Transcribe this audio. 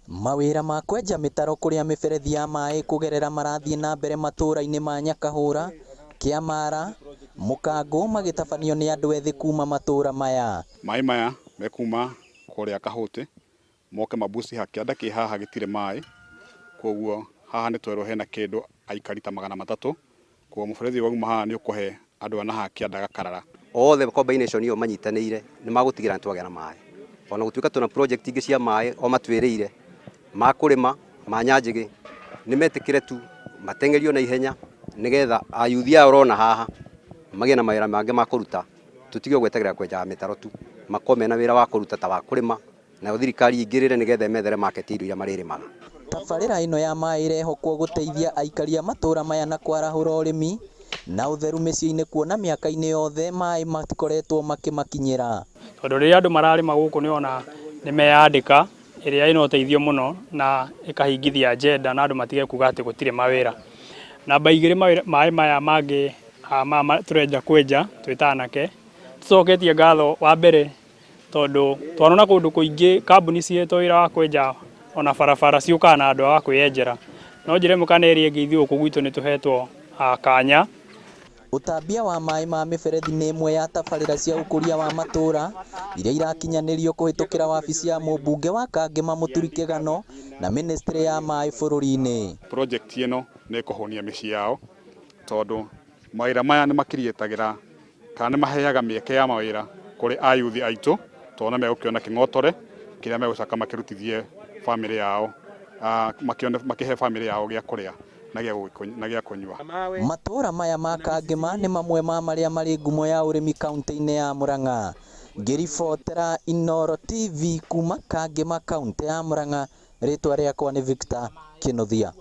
Mawira ma kwenja mitaro kuria miberethi ya mai kugerera marathie na mbere matũra-inĩ ma Nyakahũra, Kĩamara, Mũkango magĩtabanio nĩ andũ ethĩ kuma matũra maya. Mai maya mekuma kuria Kahũti moke mabuci hakĩanda kĩ haha gĩtirĩ mai, koguo haha nĩ twerwo hena kĩndũ aikari ta 300, koguo mũberethi wauma haha nĩ ũkũhe andũ ana hakĩanda gakarara. Othe combination iyo manyitanĩire nĩ magũtigĩra nĩtwagĩa na mai. Ona gũtuĩka tuna project ingĩ cia mai o matwĩrĩire ma kũrĩma ma nyanjĩgĩ nĩ metĩkĩre tu matengerio na ihenya nĩgetha ayuthi aya ũrona haha magĩe na mawĩra mangĩ ma kũruta, tũtige gwetagĩrĩra kwenja mitaro tu, makome na wĩra wa kũruta ta wa kũrĩma na thirikari ingĩrĩre nĩgetha methere market irio iria marĩrĩmaga. Tabarĩra ĩno ya mai ĩrehokwo gũteithia aikari a matũra maya na kwarahũra ũrĩmi na ũtheru mĩciĩ-inĩ, kuona mĩaka-inĩ yothe mai matikoretwo makĩmakinyĩra. Tondũ rĩrĩa andũ mararĩma gũkũ nĩona nĩmeyandĩka, ĩrĩa ĩna ũteithio mũno na ĩkahingithia agenda na andũ matige kuga atĩ gũtirĩ mawĩra. Namba igĩrĩ mai maya mangĩ tũrenja kwenja twĩta anake tũcoketie ngatho wa mbere, tondũ twanona kũndũ kũingĩ kambuni cihetwo wĩra wa kwenja ona barabara ciũkaga na andũ a kwĩyenjera, no njĩra ĩmwe kana ĩrĩa ĩngĩ ithuĩ gũkũ gwitũ nĩ tũhetwo kanya. Ũtambia wa mai ma mĩberethi nĩ ĩmwe ya tabarĩra cia ũkũria wa matũra iria irakinyanĩrio kũhĩtũkĩra wabici ya mũmbunge wa Kangema Mũturi Kĩgano na ministry ya mai bũrũri-inĩ. Project ĩno nĩ kũhonia mĩciĩ yao, tondũ mawĩra maya nĩ makiriĩtagĩra kana nĩ maheaga mĩeke ya mawĩra kũrĩ ayuthi aitũ, tondũ megũkĩona kĩng'otore kĩrĩa megũcoka makĩrutithie famĩlĩ yao, makĩhe famĩlĩ yao gĩa kũrĩa na gĩa kũnyua. Matũra maya ma Kangema nĩ mamwe ma marĩa marĩ ngumo ya ũrĩmi kaunti-inĩ ya Murang'a. Ngĩribotera Inooro TV kuma Kangema kaunti ya Murang'a, rĩtwa rĩakwa nĩ Victor Kĩnuthia.